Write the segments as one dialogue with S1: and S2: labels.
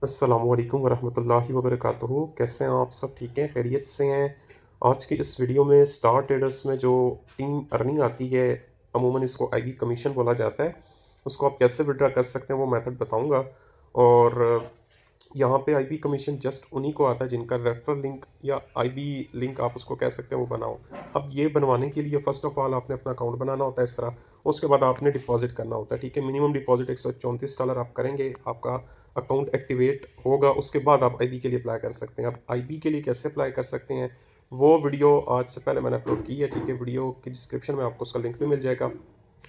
S1: अस्सलामुअलैकुम वरहमतुल्लाहि वबरकातुहू। कैसे हैं आप? सब ठीक हैं, खैरियत से हैं? आज की इस वीडियो में स्टार ट्रेडर्स में जो टीम अर्निंग आती है, अमूमन इसको आईबी कमीशन बोला जाता है, उसको आप कैसे विड्रा कर सकते हैं वो मेथड बताऊंगा। और यहाँ पे आईबी कमीशन जस्ट उन्हीं को आता है जिनका रेफरल लिंक या आईबी लिंक आप उसको कह सकते हैं वो बनाओ। अब ये बनवाने के लिए फ़र्स्ट ऑफ ऑल आपने अपना अकाउंट बनाना होता है इस तरह। उसके बाद आपने डिपॉजिट करना होता है, ठीक है। मिनिमम डिपॉजिट $134 आप करेंगे, आपका अकाउंट एक्टिवेट होगा। उसके बाद आप आईबी के लिए अप्लाई कर सकते हैं। अब आईबी के लिए कैसे अप्लाई कर सकते हैं वो वीडियो आज से पहले मैंने अपलोड की है, ठीक है। वीडियो की डिस्क्रिप्शन में आपको उसका लिंक भी मिल जाएगा,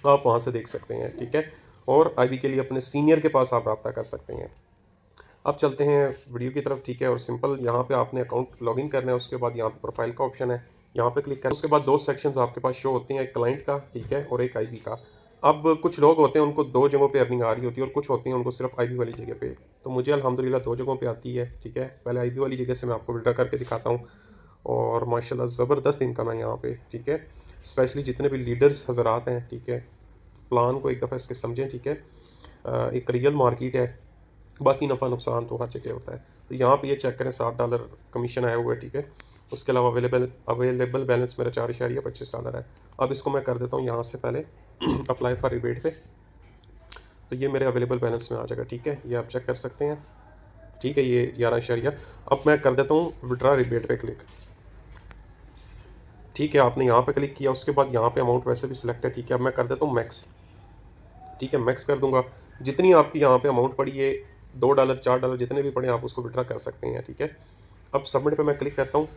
S1: आप वहाँ से देख सकते हैं, ठीक है। और आईबी के लिए अपने सीनियर के पास आप रब्ता कर सकते हैं। अब चलते हैं वीडियो की तरफ, ठीक है। और सिंपल यहाँ पे आपने अकाउंट लॉगिन करना है। उसके बाद यहाँ पे प्रोफाइल का ऑप्शन है, यहाँ पे क्लिक करना। उसके बाद दो सेक्शंस आपके पास शो होते हैं, एक क्लाइंट का, ठीक है, और एक आईबी का। अब कुछ लोग होते हैं उनको दो जगहों पे अर्निंग आ रही होती है, और कुछ होते हैं उनको सिर्फ आईबी वाली जगह पे। तो मुझे अल्हम्दुलिल्लाह दो जगहों पे आती है, ठीक है। पहले आईबी वाली जगह से मैं आपको विड्रा करके दिखाता हूँ, और माशाल्लाह ज़बरदस्त इनकम है यहाँ पे, ठीक है। स्पेशली जितने भी लीडर्स हजरात हैं, ठीक है, प्लान को एक दफ़ा इसके समझें, ठीक है। एक रियल मार्केट है, बाकी नफ़ा नुकसान तो हर जगह होता है। तो यहाँ पे ये चेक करें, $7 कमीशन आया हुआ है, ठीक है। उसके अलावा अवेलेबल बैलेंस मेरा $4.25 है। अब इसको मैं कर देता हूँ यहाँ से पहले अप्लाई फॉर रिबेट पे, तो ये मेरे अवेलेबल बैलेंस में आ जाएगा, ठीक है। ये आप चेक कर सकते हैं, ठीक है। ये 11 अब मैं कर देता हूँ विड्रा रिबेट पे क्लिक, ठीक है। आपने यहाँ पे क्लिक किया, उसके बाद यहाँ पे अमाउंट वैसे भी सिलेक्ट है, ठीक है। अब मैं कर देता हूँ मैक्स, ठीक है। मैक्स कर दूंगा, जितनी आपकी यहाँ पे अमाउंट पड़ी है, $2 $4 जितने भी पड़े आप उसको विड्रा कर सकते हैं, ठीक है। अब सबमिट पे मैं क्लिक करता हूँ।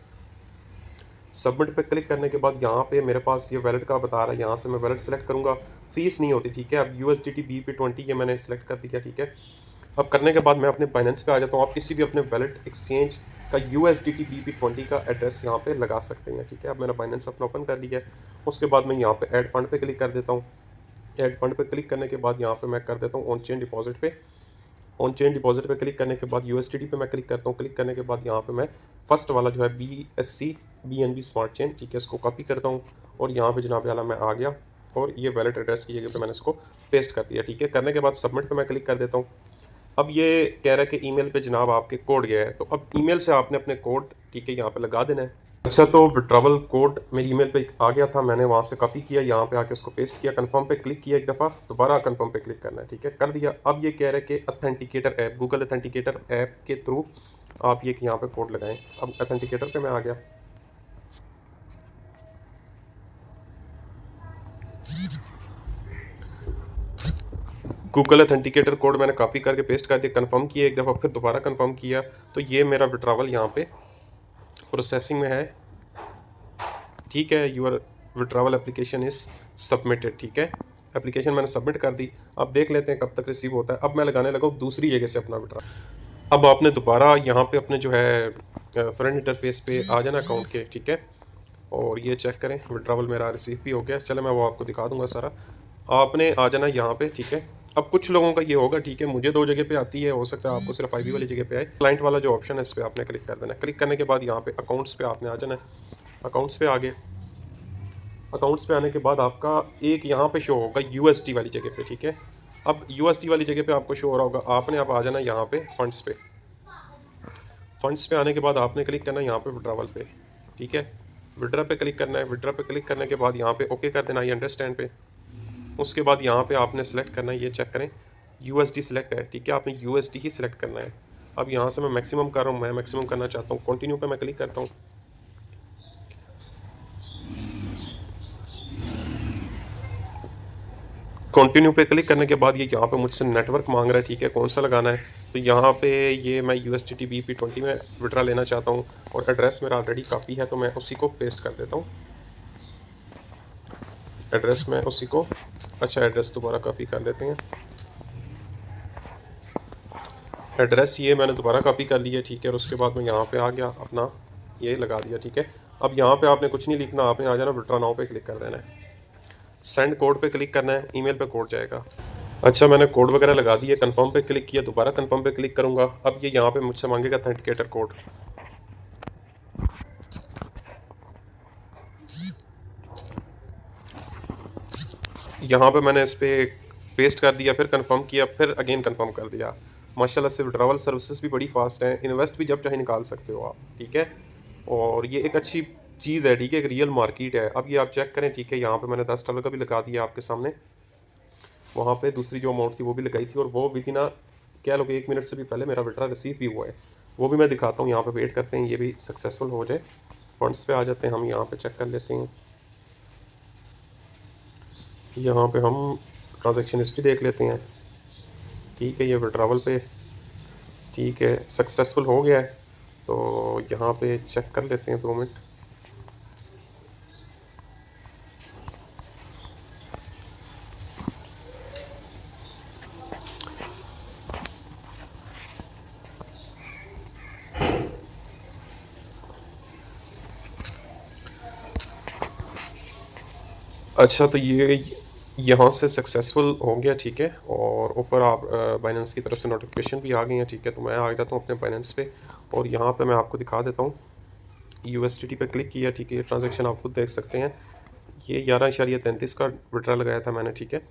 S1: सबमिट पे क्लिक करने के बाद यहाँ पे मेरे पास ये वैलेट का बता रहा है, यहाँ से मैं वैलेट सेलेक्ट करूँगा। फीस नहीं होती, ठीक है। अब USDT BP20 ये मैंने सेलेक्ट कर दिया, ठीक है। अब करने के बाद मैं अपने बाइनेंस पे आ जाता हूँ। आप किसी भी अपने वैलेट एक्सचेंज का USDT BP20 का एड्रेस यहाँ पे लगा सकते हैं, ठीक है। अब मैंने बाइनेंस अपना ओपन कर लिया है। उसके बाद मैं यहाँ पे ऐड फंड पे क्लिक कर देता हूँ। ऐड फंड पे क्लिक करने के बाद यहाँ पे मैं कर देता हूँ ऑन चेन डिपॉजिट पे। ऑन चेन डिपॉजिट पे क्लिक करने के बाद USDT पे मैं क्लिक करता हूँ। क्लिक करने के बाद यहाँ पे मैं फर्स्ट वाला जो है BNB स्मार्ट चेन, ठीक है, इसको कॉपी करता हूँ। और यहाँ पे जनाब आला मैं आ गया, और ये वैलेट एड्रेस की जगह पे मैंने इसको पेस्ट कर दिया, ठीक है। करने के बाद सबमिट पे मैं क्लिक कर देता हूँ। अब ये कह रहा है कि ईमेल पे जनाब आपके कोड गया है, तो अब ईमेल से आपने अपने कोड, ठीक है, यहाँ पे लगा देना है। अच्छा, तो विड्रॉवल कोड मेरी ईमेल पे आ गया था, मैंने वहाँ से कॉपी किया, यहाँ पे आके उसको पेस्ट किया, कंफर्म पे क्लिक किया एक दफ़ा, दोबारा कंफर्म पे क्लिक करना है, ठीक है, कर दिया। अब ये कह रहा है कि authenticator app, Google authenticator app के थ्रू आप ये यहाँ पे कोड लगाएं। अब अथेंटिकेटर पे मैं आ गया। गूगल अथेंटिकेटर कोड मैंने कॉपी करके पेस्ट कर दिया, कंफर्म किया एक दफ़ा, फिर दोबारा कंफर्म किया, तो ये मेरा विड्रॉवल यहाँ पे प्रोसेसिंग में है, ठीक है। Your withdrawal application is submitted, ठीक है। एप्लीकेशन मैंने सबमिट कर दी। अब देख लेते हैं कब तक रिसीव होता है। अब मैं लगाने लगा हूँ दूसरी जगह से अपना विड्रॉ। अब आपने दोबारा यहाँ पे अपने जो है फ्रंट इंटरफेस पे आ जाना अकाउंट के, ठीक है। और ये चेक करें, विड्रॉवल मेरा रिसीव भी हो गया। चलो मैं वो आपको दिखा दूंगा सारा। आपने आ जाना यहाँ पे, ठीक है। अब कुछ लोगों का ये होगा, ठीक है, मुझे दो जगह पे आती है, हो सकता है आपको सिर्फ आईबी वाली जगह पे आए। क्लाइंट वाला जो ऑप्शन है इस पर आपने क्लिक कर देना है। क्लिक करने के बाद यहाँ पे अकाउंट्स पे आपने आ जाना है। अकाउंट्स पे आ गए। अकाउंट्स पे आने के बाद आपका एक यहाँ पे शो होगा USD वाली जगह पे, ठीक है। अब USD वाली जगह पे आपको शो हो रहा होगा, आपने अब आ जाना यहाँ पे फंड्स पे। फंड्स पे आने के बाद आपने क्लिक करना है यहाँ पे विड्रॉवल पे, ठीक है। विड्रा पे क्लिक करना है। विड्रा पे क्लिक करने के बाद यहाँ पे ओके कर देना, ये अंडरस्टैंड पे। उसके बाद यहाँ पे आपने सेलेक्ट करना है, ये चेक करें, USD सेलेक्ट है, ठीक है, आपने USD ही सिलेक्ट करना है। अब यहाँ से मैं मैक्सिमम कर रहा हूँ, मैं मैक्सिमम करना चाहता हूँ, कंटिन्यू पे मैं क्लिक करता हूँ। कंटिन्यू पे क्लिक करने के बाद ये यहाँ पे मुझसे नेटवर्क मांग रहा है, ठीक है, कौन सा लगाना है। तो यहाँ पे ये मैं USDT BP20 में विड्रा लेना चाहता हूँ, और एड्रेस मेरा ऑलरेडी काफ़ी है, तो मैं उसी को पेस्ट कर देता हूँ। एड्रेस में उसी को, अच्छा एड्रेस दोबारा कॉपी कर लेते हैं। एड्रेस ये मैंने दोबारा कॉपी कर लिया, ठीक है। और उसके बाद मैं यहाँ पे आ गया, अपना ये लगा दिया, ठीक है। अब यहाँ पे आपने कुछ नहीं लिखना, आपने आ जाना विड्रा नाउ पे क्लिक कर देना है। सेंड कोड पे क्लिक करना है, ईमेल पे कोड जाएगा। अच्छा, मैंने कोड वगैरह लगा दिए, कंफर्म पे क्लिक किया, दोबारा कंफर्म पे क्लिक करूँगा। अब ये यहाँ पे मुझसे मांगेगा अथेंटिकेटर कोड। यहाँ पे मैंने इस पर पेस्ट कर दिया, फिर कंफर्म किया, फिर अगेन कंफर्म कर दिया। माशाल्लाह से विड्रावल सर्विसेज भी बड़ी फास्ट हैं, इन्वेस्ट भी जब चाहे निकाल सकते हो आप, ठीक है। और ये एक अच्छी चीज़ है, ठीक है, एक रियल मार्केट है। अब ये आप चेक करें, ठीक है, यहाँ पे मैंने $10 का भी लगा दिया आपके सामने, वहाँ पे दूसरी जो अमाउंट थी वो भी लगाई थी, और वो विदिन कह लो कि 1 मिनट से भी पहले मेरा विड्रा रिसीव भी हुआ है। वो भी मैं दिखाता हूँ, यहाँ पे वेट करते हैं ये भी सक्सेसफुल हो जाए। फंड्स पे आ जाते हैं हम, यहाँ पे चेक कर लेते हैं, यहाँ पे हम ट्रांजैक्शन हिस्ट्री देख लेते हैं, ठीक है। ये विड्रावल पे, ठीक है, सक्सेसफुल हो गया है। तो यहाँ पे चेक कर लेते हैं 2 मिनट। अच्छा, तो ये यहाँ से सक्सेसफुल हो गया, ठीक है। और ऊपर आप बाइनेंस की तरफ से नोटिफिकेशन भी आ गई हैं, ठीक है। तो मैं आ जाता हूँ अपने बाइनेंस पे, और यहाँ पे मैं आपको दिखा देता हूँ। USDT पे क्लिक किया, ठीक है। ये ट्रांजैक्शन आप खुद देख सकते हैं, ये 11.33 का विड्रा लगाया था मैंने, ठीक है।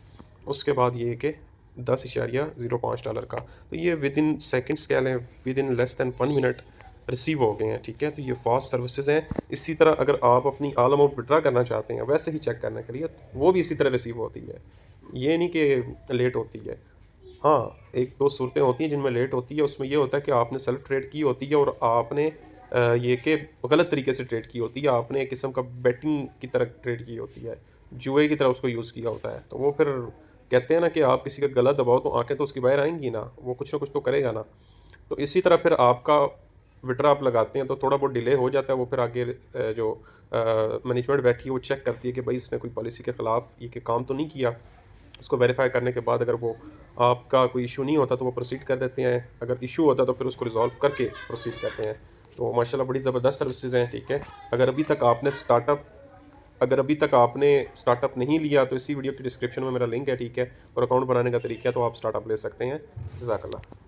S1: उसके बाद ये कि $10.05 का, तो ये विद इन सेकेंड्स कह लें, with in less than 1 minute receive हो गए हैं, ठीक है। तो ये फास्ट सर्विसेज हैं। इसी तरह अगर आप अपनी ऑल अमाउंट विड्रा करना चाहते हैं वैसे ही चेक करने के लिए, वो भी इसी तरह रिसीव होती है, ये नहीं कि लेट होती है। हाँ, एक दो सूरतें होती हैं जिनमें लेट होती है, उसमें ये होता है कि आपने सेल्फ ट्रेड की होती है, और आपने ये कि गलत तरीके से ट्रेड की होती है, आपने एक किस्म का बेटिंग की तरह ट्रेड की होती है, जुए की तरह उसको यूज़ किया होता है। तो वो फिर कहते हैं ना कि आप किसी का गला दबाओ तो आंखें तो उसकी बाहर आएंगी ना, वो कुछ ना कुछ तो करेगा ना। तो इसी तरह फिर आपका विड्रा आप लगाते हैं तो थोड़ा बहुत डिले हो जाता है, वो फिर आगे जो मैनेजमेंट बैठी है वो चेक करती है कि भाई इसने कोई पॉलिसी के ख़िलाफ़ ये कि काम तो नहीं किया। उसको वेरीफाई करने के बाद अगर वो आपका कोई इशू नहीं होता तो वो प्रोसीड कर देते हैं, अगर इशू होता तो फिर उसको रिजॉल्व करके प्रोसीड करते हैं। तो माशाल्लाह बड़ी ज़बरदस्त सर्विसेज हैं, ठीक है। अगर अभी तक आपने स्टार्टअप नहीं लिया तो इसी वीडियो की डिस्क्रिप्शन में मेरा लिंक है, ठीक है, और अकाउंट बनाने का तरीका है, तो आप स्टार्टअप ले सकते हैं। जज़ाकल्लाह।